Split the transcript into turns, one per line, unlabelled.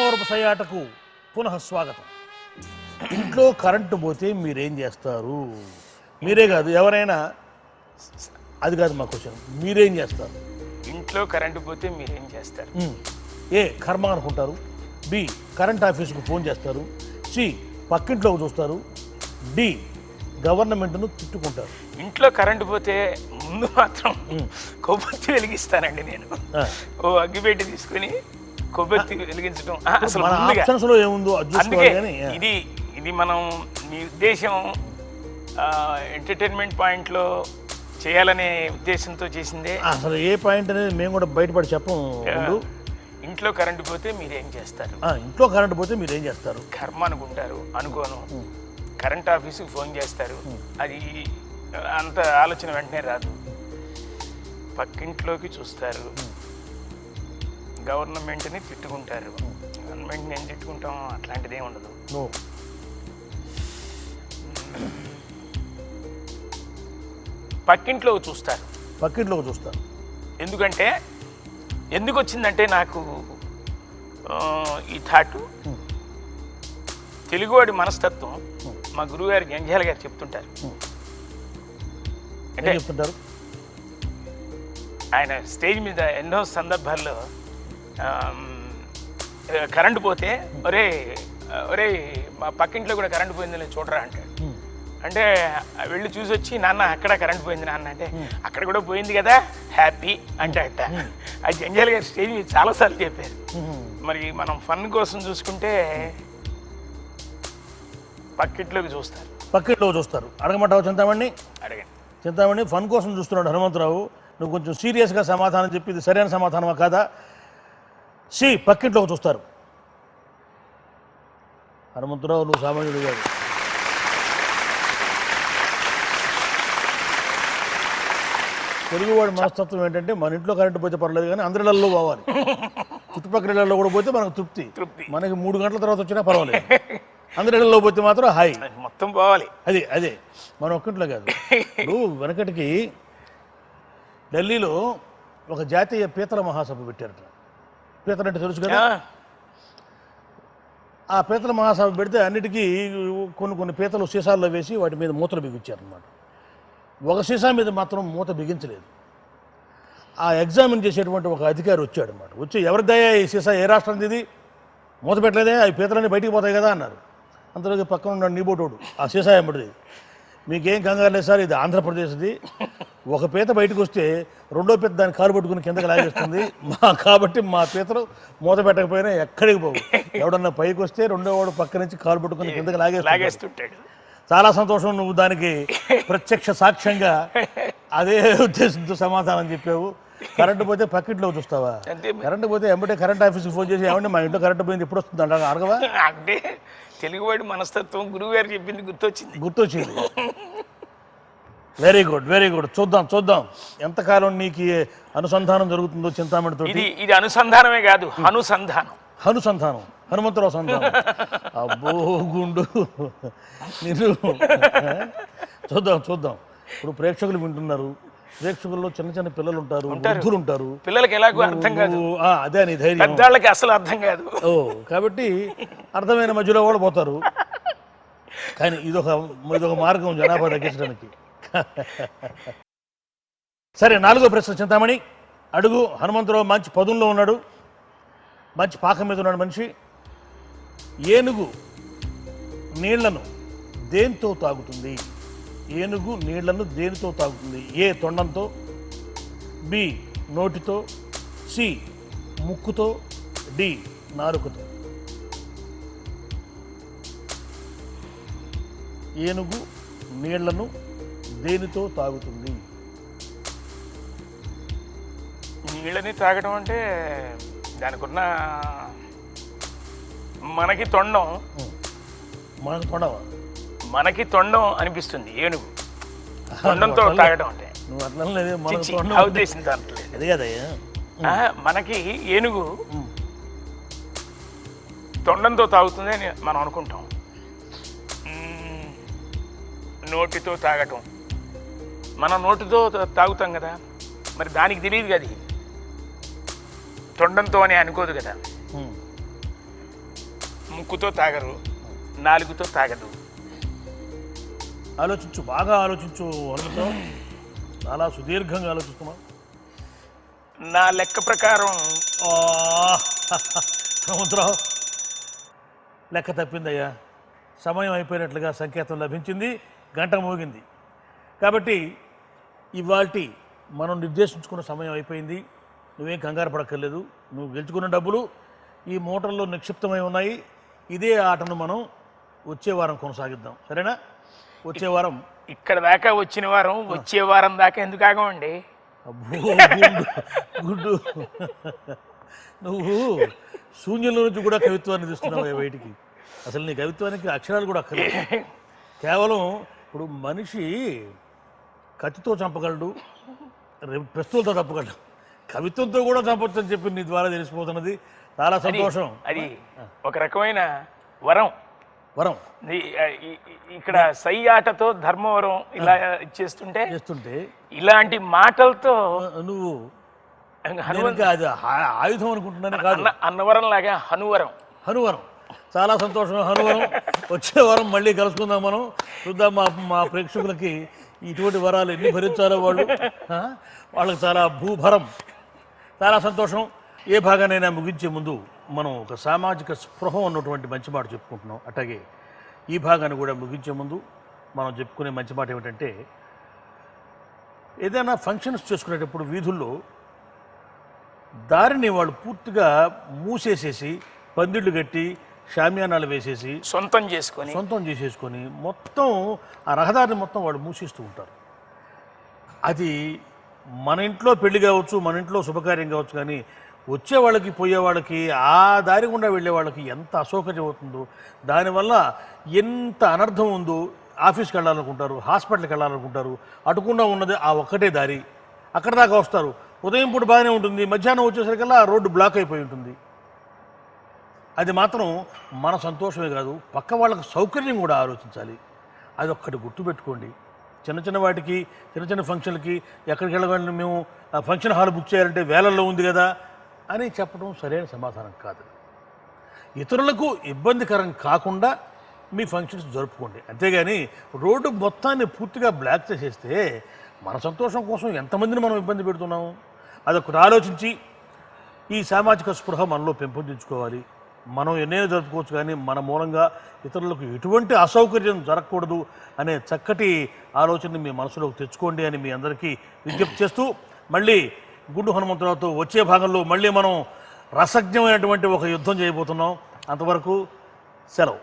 పోలవరపు సయాటకు పునః స్వాగతం. ఇంట్లో కరెంటు పోతే మీరేం చేస్తారు? మీరే కాదు, ఎవరైనా. అది కాదు మా క్వశ్చన్. మీరేం చేస్తారు?
ఇంట్లో కరెంటు పోతే మీరేం చేస్తారు?
ఏ కర్మ అనుకుంటారు, బి కరెంట్ ఆఫీస్కు ఫోన్ చేస్తారు, సి పక్కింట్లోకి చూస్తారు, డి గవర్నమెంట్ను తిట్టుకుంటారు.
ఇంట్లో కరెంటు పోతే ముందు మాత్రం కొవ్వొత్తి వెలిగిస్తానండి నేను. ఓ అగ్గిపెట్టి తీసుకుని కొవ్వొత్తి వెలిగించడం అసలు
ఆప్షన్స్లో ఏముందో
అందుకే ఇది మనం మీ ఉద్దేశం ఎంటర్టైన్మెంట్ పాయింట్లో చేయాలనే ఉద్దేశంతో చేసిందే.
అసలు ఏ పాయింట్ అనేది మేము కూడా బయటపడి చెప్పము.
ఇంట్లో కరెంటు పోతే మీరేం చేస్తారు?
ఇంట్లో కరెంటు పోతే మీరేం చేస్తారు?
కర్మ అనుకుంటారు, అనుకోను. కరెంట్ ఆఫీసుకి ఫోన్ చేస్తారు, అది అంత ఆలోచన వెంటనే రాదు. పక్కింట్లోకి చూస్తారు, గవర్నమెంట్ని తిట్టుకుంటారు. గవర్నమెంట్ని ఏం తిట్టుకుంటాం, అట్లాంటిది ఏమి ఉండదు. పక్కింట్లోకి చూస్తారు. ఎందుకంటే ఎందుకు వచ్చిందంటే నాకు ఈ థాటు, తెలుగువాడి మనస్తత్వం మా గురువుగారు జంధ్యాల గారు చెప్తుంటారు. అంటే ఆయన స్టేజ్ మీద ఎన్నో సందర్భాల్లో కరెంటు పోతే ఒరే ఒరే మా పక్కింట్లో కూడా కరెంటు పోయిందని చూడరా అంటాడు. అంటే వెళ్ళి చూసి వచ్చి, నాన్న అక్కడ కరెంట్ పోయింది నాన్న అంటే, అక్కడ కూడా పోయింది కదా హ్యాపీ అంటాడట. అది జంధ్యాల గారు స్టేజ్ మీద చాలాసార్లు చెప్పారు. మరి మనం ఫన్ కోసం చూసుకుంటే పక్కింట్లోకి చూస్తారు.
అడగమంటావు చింతామణి?
అడగండి.
చింతామణి ఫన్ కోసం చూస్తున్నాడు హనుమంతరావు. నువ్వు కొంచెం సీరియస్గా సమాధానం చెప్పి ఇది సరైన సమాధానమా కాదా? సి పక్కింట్లోకి చూస్తారు. హనుమంతరావు నువ్వు సామాన్యుడు కాదు. తెలుగువాడి మనస్తత్వం ఏంటంటే, మన ఇంట్లో కరెంటు పోతే పర్లేదు కానీ అందరిళ్ళల్లో పోవాలి. చుట్టుపక్కల ఇళ్లలో కూడా పోతే మనకు తృప్తి. మనకి 3 గంటల తర్వాత వచ్చినా పర్వాలేదు. అందరిళ్ళలో పోతే మాత్రం హాయ్
మొత్తం పోవాలి.
అదే మనం ఒక్కింట్లో కాదు. ఇప్పుడు వెనకటికి ఢిల్లీలో ఒక జాతీయ పీతల మహాసభ పెట్టారట. పీతలు అంటే తెలుసు కదా. ఆ పీతల మహాసభ పెడితే అన్నిటికీ కొన్ని పీతలు సీసాల్లో వేసి వాటి మీద మూతలు బిగించారనమాట. ఒక సీసా మీద మాత్రం మూత బిగించలేదు. ఆ ఎగ్జామిన్ చేసేటువంటి ఒక అధికారి వచ్చాడు అనమాట. వచ్చి ఎవరిదయ్యా ఈ సీసా, ఏ రాష్ట్రంది ఇది, మూత పెట్టలేదే, అవి పీతలన్నీ బయటికి పోతాయి కదా అన్నారు. అంతలోకి పక్కన ఉన్నాడు నీబోటోడు, ఆ సీసా ఎంబడిది. మీకేం కంగారు లేదు సార్, ఇది ఆంధ్రప్రదేశ్ది. ఒక పీత బయటకు వస్తే రెండో పీత దాన్ని కాలు పట్టుకుని కిందకి లాగేస్తుంది. కాబట్టి మా పీతలు మూత పెట్టకపోయినా ఎక్కడికి పోవు. ఎవడన్నా పైకి వస్తే రెండో వాడు పక్క నుంచి కాలు పట్టుకుని కిందకి లాగేస్తుంటాడు. చాలా సంతోషం, నువ్వు దానికి ప్రత్యక్ష సాక్ష్యంగా అదే ఉద్దేశంతో సమాధానం చెప్పావు. కరెంటు పోతే పక్కింట్లోకి చూస్తావా? కరెంటు పోతే ఎంబటే కరెంట్ ఆఫీస్కి ఫోన్ చేసి, ఏమంటే మా ఇంట్లో కరెంటు పోయింది ఎప్పుడు వస్తుంది అంట అడగవా?
అంటే తెలుగువాడి మనస్తత్వం గురువుగారు చెప్పింది
గుర్తొచ్చింది. Very good. చూద్దాం ఎంతకాలం నీకు అనుసంధానం జరుగుతుందో చింతామణితో.
ఇది అనుసంధానమే కాదు,
అనుసంధానం హనుమంతరావు సంధానం. అబ్బో గుండు మీరు. చూద్దాం. ఇప్పుడు ప్రేక్షకులు వింటున్నారు. ప్రేక్షకుల్లో చిన్న పిల్లలు ఉంటారు, వృద్ధులు ఉంటారు.
పిల్లలకి ఎలాగో అర్థం కాదు.
అదే నీ ధైర్యం.
పెద్దవాళ్ళకి అసలు అర్థం కాదు.
కాబట్టి అర్థమైన మధ్యలో వాళ్ళు పోతారు. కానీ ఇదొక మార్గం జనాభా తగ్గించడానికి. సరే, 4వ ప్రశ్న చింతామణి అడుగు. హనుమంతరావు మంచి పదుల్లో ఉన్నాడు, మంచి పాకం మీద ఉన్నాడు మనిషి. ఏనుగు నీళ్లను దేనితో తాగుతుంది? ఏ తొండంతో, బి నోటితో, సి ముక్కుతో, డి నాలుకతో. ఏనుగు నీళ్లను దేనితో తాగుతుంది?
నీళ్ళని తాగడం అంటే దానికున్న మనకి తొండం అనిపిస్తుంది. ఏనుగు తొండంతో తాగడం అంటే మనకి ఏనుగు తొండంతో తాగుతుంది అని మనం అనుకుంటాం. నోటితో తాగటం, మనం నోటితో తాగుతాం కదా, మరి దానికి తెలియదు కదా, తొండంతో అని అనుకోదు కదా. ముక్కుతో తాగరు, నాలుగుతో తాగదు.
ఆలోచించు, బాగా ఆలోచించు హనుమంతరావు. చాలా సుదీర్ఘంగా ఆలోచిస్తున్నావు.
నా లెక్క ప్రకారం
హనుమంతరావు లెక్క తప్పిందయ్యా. సమయం అయిపోయినట్లుగా సంకేతం లభించింది, గంట మోగింది. కాబట్టి ఇవాల్టి మనం నిర్దేశించుకున్న సమయం అయిపోయింది. నువ్వేం కంగారు పడక్కర్లేదు. నువ్వు గెలుచుకున్న డబ్బులు ఈ మూటల్లో నిక్షిప్తమై ఉన్నాయి. ఇదే ఆటను మనం వచ్చే వారం కొనసాగిద్దాం, సరేనా? వచ్చే వారం
ఇక్కడ దాకా వచ్చిన వారం వచ్చే వారం దాకా ఎందుకు ఆగమండి?
అబ్బో, గుడ్డు నువ్వు శూన్యంలో నుంచి కూడా కవిత్వాన్ని తీస్తున్నావు బయటికి. అసలు నీ కవిత్వానికి అక్షరాలు కూడా అక్కర్లేదు. కేవలం ఇప్పుడు మనిషి కత్తితో చంపగలడు, ప్రస్తులతో చంపగలడు, కవిత్వంతో కూడా చంపొచ్చు అని చెప్పి నీ ద్వారా తెలిసిపోతున్నది. చాలా సంతోషం.
అది ఒక రకమైన వరం.
వరం
ఇక్కడ సై ఆటతో ధర్మవరం ఇలా చేస్తుంటే ఇలాంటి మాటలతో
నువ్వు అది ఆయుధం అనుకుంటున్నానే కాదు,
అన్నవరం లాగా హనువరం.
హనువరం చాలా సంతోషం. హనువరం వచ్చే వారం మళ్ళీ కలుసుకుందాం మనం. చూద్దాం మా ప్రేక్షకులకి ఇటువంటి వరాలు ఎన్ని భరించాలో వాళ్ళకి చాలా భూభరం. చాలా సంతోషం. ఏ భాగానైనా ముగించే ముందు మనం ఒక సామాజిక స్పృహ ఉన్నటువంటి మంచి మాట చెప్పుకుంటున్నాం. అట్లాగే ఈ భాగాన్ని కూడా ముగించే ముందు మనం చెప్పుకునే మంచి మాట ఏమిటంటే, ఏదైనా ఫంక్షన్స్ చేసుకునేటప్పుడు వీధుల్లో దారిని వాళ్ళు పూర్తిగా మూసేసేసి పందిళ్ళు కట్టి షామియానాలు వేసేసి
సొంతం చేసేసుకొని మొత్తం ఆ రహదారిని మొత్తం వాళ్ళు మూసేస్తూ ఉంటారు. అది మన ఇంట్లో పెళ్లి కావచ్చు, మన ఇంట్లో శుభకార్యం కావచ్చు, కానీ వచ్చే వాళ్ళకి పోయే వాళ్ళకి ఆ దారి గుండా వెళ్ళే వాళ్ళకి ఎంత అసౌకర్యం అవుతుందో, దానివల్ల ఎంత అనర్థం ఉందో. ఆఫీస్కి వెళ్ళాలనుకుంటారు, హాస్పిటల్కి వెళ్ళాలనుకుంటారు, అటుకుండా ఉన్నది ఆ ఒక్కటే దారి, అక్కడ దాకా వస్తారు. ఉదయం పూట బాగానే ఉంటుంది, మధ్యాహ్నం వచ్చేసరికల్లా ఆ రోడ్డు బ్లాక్ అయిపోయి ఉంటుంది. అది మాత్రం మన సంతోషమే కాదు, పక్క వాళ్ళకి సౌకర్యం కూడా ఆలోచించాలి. అది ఒక్కటి గుర్తుపెట్టుకోండి. చిన్న చిన్న వాటికి, చిన్న చిన్న ఫంక్షన్లకి ఎక్కడికి వెళ్ళగానే మేము ఫంక్షన్ హాల్ బుక్ చేయాలంటే వేలల్లో ఉంది కదా అని చెప్పడం సరైన సమాధానం కాదు. ఇతరులకు ఇబ్బందికరం కాకుండా మీ ఫంక్షన్స్ జరుపుకోండి, అంతేగాని రోడ్డు మొత్తాన్ని పూర్తిగా బ్లాక్ చేసేస్తే మన సంతోషం కోసం ఎంతమందిని మనం ఇబ్బంది పెడుతున్నాము. అదొకటి ఆలోచించి ఈ సామాజిక స్పృహ మనలో పెంపొందించుకోవాలి. మనం ఎన్నైనా జరుపుకోవచ్చు, కానీ మన మూలంగా ఇతరులకు ఎటువంటి అసౌకర్యం జరగకూడదు అనే చక్కటి ఆలోచనని మీ మనసులోకి తెచ్చుకోండి అని మీ అందరికీ విజ్ఞప్తి చేస్తూ, మళ్ళీ గుండు హనుమంతరావుతో వచ్చే భాగంలో మళ్ళీ మనం రసజ్ఞమైనటువంటి ఒక యుద్ధం చేయబోతున్నాం. అంతవరకు సెలవు.